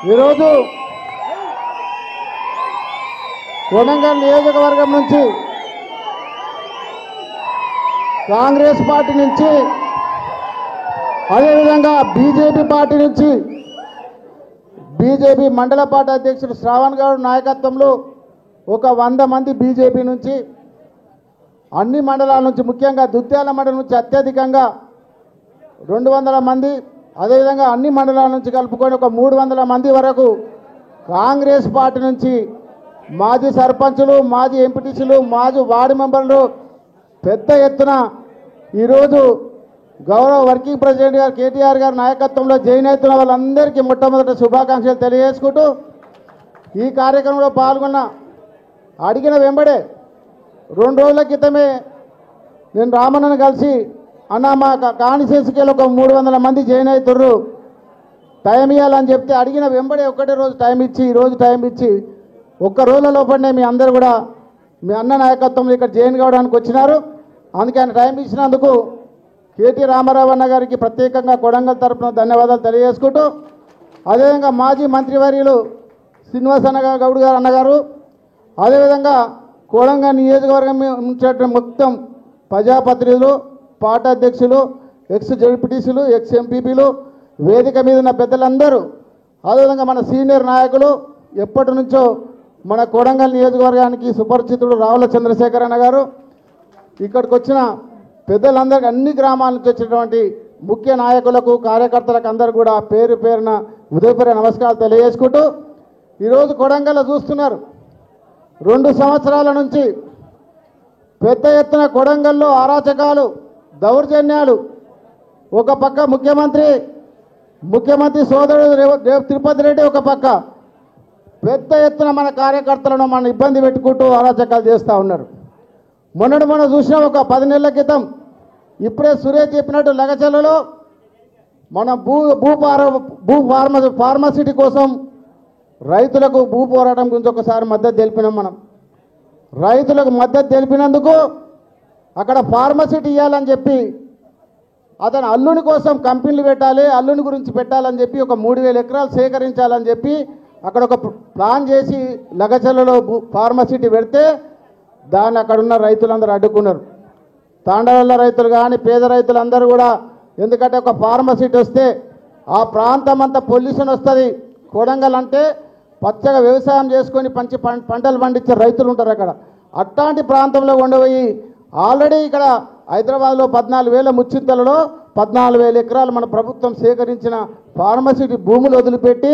ఈరోజు కొడంగల్ నియోజకవర్గం నుంచి కాంగ్రెస్ పార్టీ నుంచి అదేవిధంగా బీజేపీ పార్టీ నుంచి బీజేపీ మండల పార్టీ అధ్యక్షుడు శ్రావణ్ గౌడ్ నాయకత్వంలో ఒక 100 మంది బీజేపీ నుంచి అన్ని మండలాల నుంచి ముఖ్యంగా దుత్యాల మండలం నుంచి అత్యధికంగా 200 మంది అదేవిధంగా అన్ని మండలాల నుంచి కలుపుకొని ఒక 300 మంది వరకు కాంగ్రెస్ పార్టీ నుంచి మాజీ సర్పంచులు మాజీ ఎంపీటీసీలు మాజీ వార్డు మెంబర్లు పెద్ద ఎత్తున ఈరోజు గౌరవ వర్కింగ్ ప్రెసిడెంట్ గారు కేటీఆర్ గారి నాయకత్వంలో జాయిన్ అవుతున్న వాళ్ళందరికీ మొట్టమొదటి శుభాకాంక్షలు తెలియజేసుకుంటూ ఈ కార్యక్రమంలో పాల్గొన్న అడిగిన వెంబడే 2 రోజుల క్రితమే నేను రామన్నను కలిసి అన్న మా కాన్స్టిట్యున్సీకి ఒక 300 మంది జాయిన్ అవుతుర్రు టైం ఇవ్వాలని చెప్తే అడిగిన వెంబడే ఒకటే రోజు టైం ఇచ్చి ఈరోజు టైం ఇచ్చి ఒక్క రోజుల లోపలనే మీ అందరూ కూడా మీ అన్న నాయకత్వంలో ఇక్కడ జాయిన్ కావడానికి వచ్చినారు. అందుకే ఆయన టైం ఇచ్చినందుకు కేటీ రామారావు అన్న గారికి ప్రత్యేకంగా కొడంగల్ తరఫున ధన్యవాదాలు తెలియజేసుకుంటూ అదేవిధంగా మాజీ మంత్రివర్యులు శ్రీనివాస్ గౌడ్ గారు అన్నగారు అదేవిధంగా కొడంగల్ నియోజకవర్గం నుంచి మొత్తం ప్రజాప్రతినిధులు పార్టీ అధ్యక్షులు ఎక్స్ జడ్పీటీసీలు ఎక్స్ ఎంపీపీలు వేదిక మీద ఉన్న పెద్దలందరూ అదేవిధంగా మన సీనియర్ నాయకులు ఎప్పటి నుంచో మన కొడంగల్ నియోజకవర్గానికి సుపరిచితుడు రావుల చంద్రశేఖర్ అన్న గారు ఇక్కడికి వచ్చిన పెద్దలందరికీ అన్ని గ్రామాల నుంచి వచ్చినటువంటి ముఖ్య నాయకులకు కార్యకర్తలకు అందరూ కూడా పేరు పేరున ఉదయపూర్వ నమస్కారాలు తెలియజేసుకుంటూ ఈరోజు కొడంగల్లో చూస్తున్నారు 2 సంవత్సరాల నుంచి పెద్ద ఎత్తున కొడంగల్లో అరాచకాలు దౌర్జన్యాలు ఒక పక్క ముఖ్యమంత్రి సోదరుడు తిరుపతి రెడ్డి ఒక పక్క పెద్ద ఎత్తున మన కార్యకర్తలను మన ఇబ్బంది పెట్టుకుంటూ అరాచకాలు చేస్తూ ఉన్నారు. మొన్న చూసిన ఒక 10 నెలల క్రితం ఇప్పుడే సురేష్ చెప్పినట్టు లగచర్లలో మన ఫార్మసిటీ కోసం రైతులకు భూ పోరాటం గురించి ఒకసారి మద్దతు తెలిపినాం. మనం రైతులకు మద్దతు తెలిపినందుకు అక్కడ ఫార్మసిటీ ఇవ్వాలని చెప్పి అతను అల్లుని కోసం కంపెనీలు పెట్టాలి అల్లుని గురించి పెట్టాలని చెప్పి ఒక 3000 ఎకరాలు సేకరించాలని చెప్పి అక్కడ ఒక ప్లాన్ చేసి లగచర్లలో ఫార్మసిటీ పెడితే దాన్ని అక్కడున్న రైతులందరూ అడ్డుకున్నారు. తాండవల్ల రైతులు కానీ పేద రైతులందరూ కూడా ఎందుకంటే ఒక ఫార్మసిటీ వస్తే ఆ ప్రాంతం అంతా పొల్యూషన్ వస్తుంది. కొడంగల్ అంటే పచ్చగా వ్యవసాయం చేసుకొని పంటలు పండించే రైతులు ఉంటారు అక్కడ. అట్లాంటి ప్రాంతంలో ఉండబోయి ఆల్రెడీ ఇక్కడ హైదరాబాద్లో 14,000 ముచ్చింతలలో 14,000 ఎకరాలు మన ప్రభుత్వం సేకరించిన ఫార్మసిటీ భూములు వదిలిపెట్టి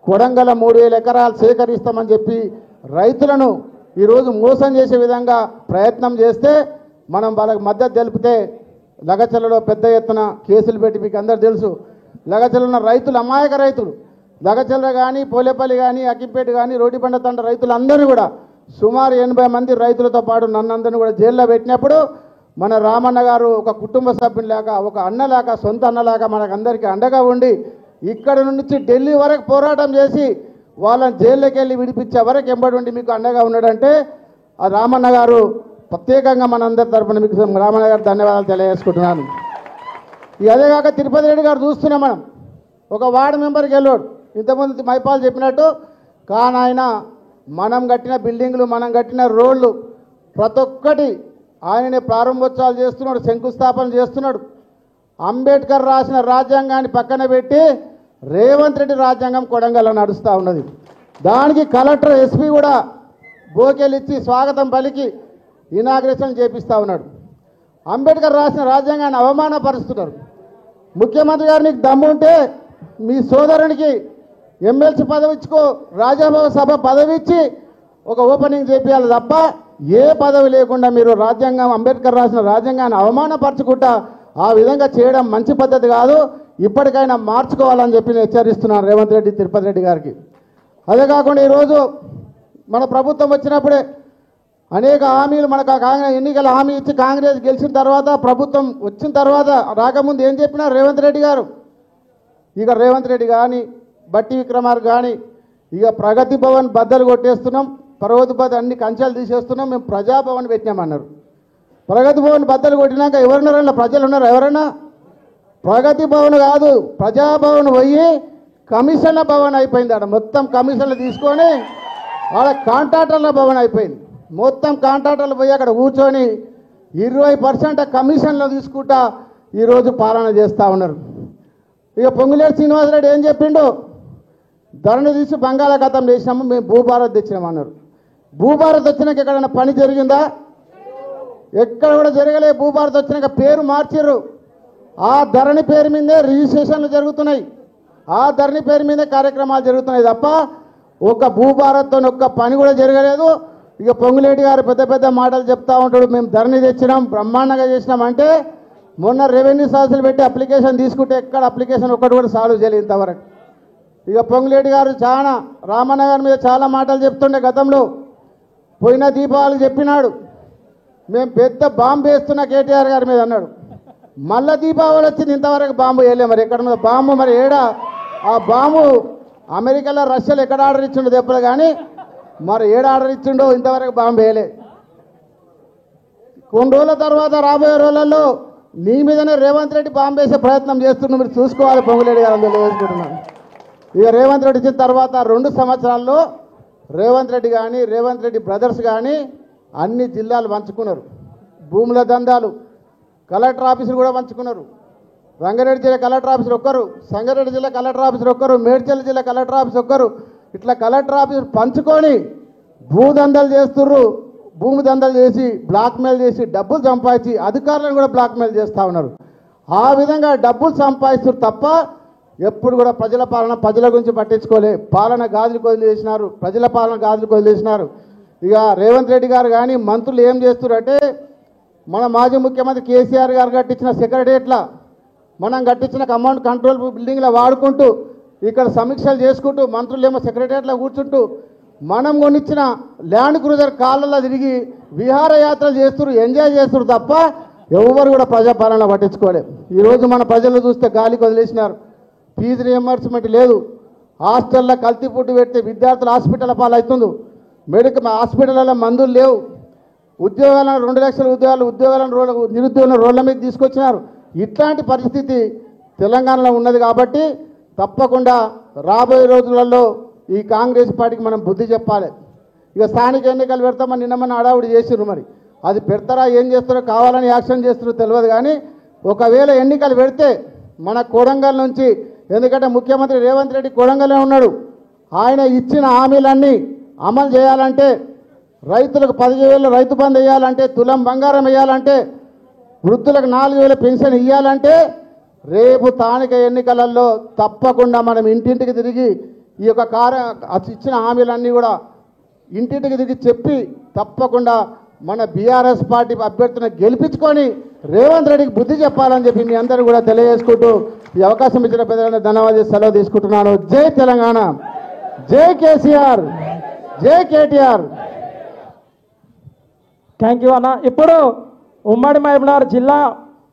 కొడంగల్ 3,000 ఎకరాలు సేకరిస్తామని చెప్పి రైతులను ఈరోజు మోసం చేసే విధంగా ప్రయత్నం చేస్తే మనం వాళ్ళకి మద్దతు తెలిపితే లగచర్లలో పెద్ద ఎత్తున కేసులు పెట్టి మీకు అందరూ తెలుసు. లగచర్లలో ఉన్న రైతులు అమాయక రైతులు లగచర్ల కానీ పోలేపల్లి కానీ అక్కింపేట కానీ రోడ్డిబండ తండ రైతులందరూ కూడా సుమారు 80 మంది రైతులతో పాటు నన్నందరినీ కూడా జైల్లో పెట్టినప్పుడు మన రామన్న గారు ఒక కుటుంబ సభ్యునిలాగా ఒక అన్నలాగా సొంత అన్నలాగా మనకు అందరికీ అండగా ఉండి ఇక్కడ నుంచి ఢిల్లీ వరకు పోరాటం చేసి వాళ్ళని జైల్లోకి వెళ్ళి విడిపించే వరకు ఎంబడి ఉండి మీకు అండగా ఉన్నాడంటే ఆ రామన్న గారు ప్రత్యేకంగా మనందరి తరఫున మీకు రామన్న గారు ధన్యవాదాలు తెలియజేసుకుంటున్నాను. అదేగాక తిరుపతి రెడ్డి గారు చూస్తున్నాం మనం ఒక వార్డు మెంబర్కి వెళ్ళాడు ఇంతకుముందు మైపాల్ చెప్పినట్టు కానీ ఆయన మనం కట్టిన బిల్డింగ్లు మనం కట్టిన రోడ్లు ప్రతి ఒక్కటి ఆయననే ప్రారంభోత్సవాలు చేస్తున్నాడు శంకుస్థాపన చేస్తున్నాడు. అంబేద్కర్ రాసిన రాజ్యాంగాన్ని పక్కన పెట్టి రేవంత్ రెడ్డి రాజ్యాంగం కొడంగల్లో నడుస్తూ ఉన్నది. దానికి కలెక్టర్ ఎస్పీ కూడా బోకేలిచ్చి స్వాగతం పలికి ఇనాగ్రేషన్ చేపిస్తూ ఉన్నాడు. అంబేద్కర్ రాసిన రాజ్యాంగాన్ని అవమానపరుస్తున్నారు. ముఖ్యమంత్రి గారు నీకు దమ్ముంటే మీ సోదరునికి ఎమ్మెల్సీ పదవి ఇచ్చుకో రాజ్యసభ సభ పదవి ఇచ్చి ఒక ఓపెనింగ్ చేపించాలి తప్ప ఏ పదవి లేకుండా మీరు రాజ్యాంగం అంబేద్కర్ రాసిన రాజ్యాంగాన్ని అవమానపరచుకుంటా ఆ విధంగా చేయడం మంచి పద్ధతి కాదు. ఇప్పటికైనా మార్చుకోవాలని చెప్పి నేను హెచ్చరిస్తున్నాను రేవంత్ రెడ్డి తిరుపతి రెడ్డి గారికి. అదే కాకుండా ఈరోజు మన ప్రభుత్వం వచ్చినప్పుడే అనేక హామీలు మనకు ఎన్నికల హామీ ఇచ్చి కాంగ్రెస్ గెలిచిన తర్వాత ప్రభుత్వం వచ్చిన తర్వాత రాకముందు ఏం చెప్పినా రేవంత్ రెడ్డి గారు ఇక రేవంత్ రెడ్డి కానీ బట్టి విక్రమార్క కానీ ఇక ప్రగతి భవన్ బద్దలు కొట్టేస్తున్నాం పర్వత భవన్ అన్ని కంచాలు తీసేస్తున్నాం మేము ప్రజాభవన్ పెట్టినామన్నారు. ప్రగతి భవన్ బద్దలు కొట్టినాక ఎవరున్నారన్నా ప్రజలు ఉన్నారు ఎవరన్నా ప్రగతి భవన్ కాదు ప్రజాభవన్ పోయి కమిషన్ల భవన్ అయిపోయింది. ఆడ మొత్తం కమిషన్లు తీసుకొని ఆడ కాంట్రాక్టర్ల భవన్ అయిపోయింది. మొత్తం కాంట్రాక్టర్లు పోయి అక్కడ కూర్చొని 20% కమిషన్లు తీసుకుంటా ఈరోజు పాలన చేస్తూ ఉన్నారు. ఇక పొంగులేటి శ్రీనివాసరెడ్డి ఏం చెప్పిండు? ధరని తీసి బంగాళాఖాతం చేసినాము, మేము భూభారత్ తెచ్చినామన్నారు. భూభారత్ వచ్చినాక ఎక్కడైనా పని జరిగిందా? ఎక్కడ కూడా జరగలే. భూభారత్ వచ్చినాక పేరు మార్చారు. ఆ ధరణి పేరు మీదే రిజిస్ట్రేషన్లు జరుగుతున్నాయి, ఆ ధరణి పేరు మీదే కార్యక్రమాలు జరుగుతున్నాయి తప్ప ఒక భూభారత్తో ఒక్క పని కూడా జరగలేదు. ఇక పొంగులేటి గారు పెద్ద పెద్ద మాటలు చెప్తా ఉంటాడు, మేము ధరణి తెచ్చినాం, బ్రహ్మాండంగా చేసినాం అంటే మొన్న రెవెన్యూ సమస్యలు పెట్టి అప్లికేషన్ తీసుకుంటే ఎక్కడ అప్లికేషన్ ఒక్కటి కూడా సాల్వ్ చేయలేదు ఇంతవరకు. ఇక పొంగులేటి గారు చాలా రామన్న గారి మీద చాలా మాటలు చెప్తుండే. గతంలో పోయిన దీపావళి చెప్పినాడు, మేము పెద్ద బాంబు వేస్తున్న కేటీఆర్ గారి మీద అన్నాడు. మళ్ళా దీపావళి వచ్చింది, ఇంతవరకు బాంబు వేయలే. మరి ఎక్కడ మీద బాంబు? మరి ఏడా ఆ బాంబు? అమెరికాలో రష్యాలో ఎక్కడ ఆర్డర్ ఇచ్చిండో దెబ్బలు, కానీ మరి ఏడ ఆర్డర్ ఇచ్చిండో ఇంతవరకు బాంబు వేయలే. కొన్ని రోజుల తర్వాత రాబోయే రోజులలో నీ మీదనే రేవంత్ రెడ్డి బాంబు వేసే ప్రయత్నం చేస్తున్నాడు. మీరు చూసుకోవాలి పొంగులేటి గారు, అందులో వేసుకుంటున్నాను. ఇక రేవంత్ రెడ్డి వచ్చిన తర్వాత 2 సంవత్సరాల్లో రేవంత్ రెడ్డి కానీ రేవంత్ రెడ్డి బ్రదర్స్ కానీ అన్ని జిల్లాలు పంచుకున్నారు. భూముల దందాలు, కలెక్టర్ ఆఫీసులు కూడా పంచుకున్నారు. రంగారెడ్డి జిల్లా కలెక్టర్ ఆఫీసర్ ఒక్కరు, సంగారెడ్డి జిల్లా కలెక్టర్ ఆఫీసర్ ఒక్కరు, మేడ్చల్ జిల్లా కలెక్టర్ ఆఫీస్ ఒక్కరు, ఇట్లా కలెక్టర్ ఆఫీసర్ పంచుకొని భూదందాలు చేస్తుర్రు. భూమి దందాలు చేసి బ్లాక్మెయిల్ చేసి డబ్బులు సంపాదించి అధికారులను కూడా బ్లాక్మెయిల్ చేస్తూ ఉన్నారు. ఆ విధంగా డబ్బులు సంపాదిస్తారు తప్ప ఎప్పుడు కూడా ప్రజల పాలన, ప్రజల గురించి పట్టించుకోలే. పాలన గాజులకు వదిలేసినారు, ప్రజల పాలన గాజులకు వదిలేసినారు. ఇక రేవంత్ రెడ్డి గారు కానీ మంత్రులు ఏం చేస్తున్నారంటే, మన మాజీ ముఖ్యమంత్రి కేసీఆర్ గారు కట్టించిన సెక్రటరియట్ల, మనం కట్టించిన కమాండ్ కంట్రోల్ బిల్డింగ్లో వాడుకుంటూ ఇక్కడ సమీక్షలు చేసుకుంటూ మంత్రులు ఏమో సెక్రటరియట్లో కూర్చుంటూ మనం కొనిచ్చిన ల్యాండ్ క్రూజర్ కాళ్ళల్లో తిరిగి విహారయాత్రలు చేస్తున్నారు, ఎంజాయ్ చేస్తున్నారు తప్ప ఎవరు కూడా ప్రజాపాలన పట్టించుకోలేదు. ఈరోజు మన ప్రజలు చూస్తే గాలికి వదిలేసినారు. ఫీజు రియంబర్స్మెంట్ లేదు, హాస్టల్లో కల్తీ ఫుడ్ పెడితే విద్యార్థులు హాస్పిటల్ పాలవుతుంది, మెడికల్ హాస్పిటల్లో మందులు లేవు, ఉద్యోగాలను 2 లక్షల ఉద్యోగాలను నిరుద్యోగులను రోడ్ల మీద తీసుకొచ్చినారు. ఇట్లాంటి పరిస్థితి తెలంగాణలో ఉన్నది. కాబట్టి తప్పకుండా రాబోయే రోజులలో ఈ కాంగ్రెస్ పార్టీకి మనం బుద్ధి చెప్పాలి. ఇక స్థానిక ఎన్నికలు పెడతామని నిన్న మన హడావుడి చేసిర్రు. మరి అది పెడతారా ఏం చేస్తారో, కావాలని యాక్షన్ చేస్తారో తెలియదు. కానీ ఒకవేళ ఎన్నికలు పెడితే మన కొడంగల్ నుంచి, ఎందుకంటే ముఖ్యమంత్రి రేవంత్ రెడ్డి కొడంగల్లో ఉన్నాడు, ఆయన ఇచ్చిన హామీలన్నీ అమలు చేయాలంటే, రైతులకు 15,000 రైతు బంధు వేయాలంటే, తులం బంగారం వేయాలంటే, వృద్ధులకు 4,000 పెన్షన్ ఇవ్వాలంటే రేపు స్థానిక ఎన్నికలలో తప్పకుండా మనం ఇంటింటికి తిరిగి ఈ యొక్క ఇచ్చిన హామీలన్నీ కూడా ఇంటింటికి తిరిగి చెప్పి తప్పకుండా మన బీఆర్ఎస్ పార్టీ అభ్యర్థిని గెలిపించుకొని రేవంత్ రెడ్డికి బుద్ధి చెప్పాలని చెప్పి మీ అందరూ కూడా తెలియజేసుకుంటూ ఈ అవకాశం ఇచ్చిన పెద్దలను ధన్యవాదాలు సెలవు తీసుకుంటున్నాను. జై తెలంగాణ, జై కేసీఆర్, జై కేటీఆర్. థ్యాంక్ యూ అన్న. ఇప్పుడు ఉమ్మడి మహబూబ్నగర్ జిల్లా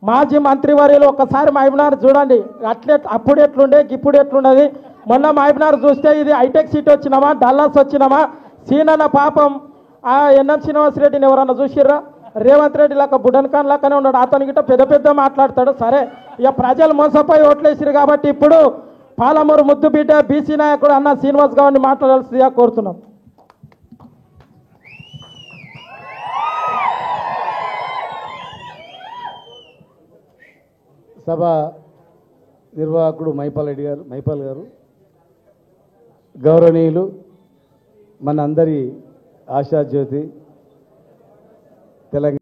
మాజీ మంత్రివర్యులు ఒక్కసారి మహబూబ్నగర్ చూడండి, అప్పుడు ఎట్లుండే ఇప్పుడు ఎట్లుండేది. మొన్న మహబూబ్నగర్ చూస్తే ఇది హైటెక్ సిటీ వచ్చినామా, డల్లాస్ వచ్చినామా. సీనన్న పాపం ఆ ఎన్ఎం శ్రీనివాసరెడ్డిని ఎవరన్నా చూసిర్రా? రేవంత్ రెడ్డి లాగా బుడన్ ఖాన్ లాగానే ఉన్నాడు. అతని గిట్ట పెద్ద పెద్ద మాట్లాడతాడు. సరే, ఇక ప్రజలు మోసపోయి ఓట్లేసిరు కాబట్టి ఇప్పుడు పాలమూరు ముద్దు బిడ్డ బీసీ నాయకుడు అన్న శ్రీనివాస్ గౌడ్ని మాట్లాడాల్సిందిగా కోరుతున్నాం. సభ నిర్వాహకుడు మైపాల్ గారు, గౌరవనీయులు, మన అందరి ఆశాజ్యోతి తెలంగాణ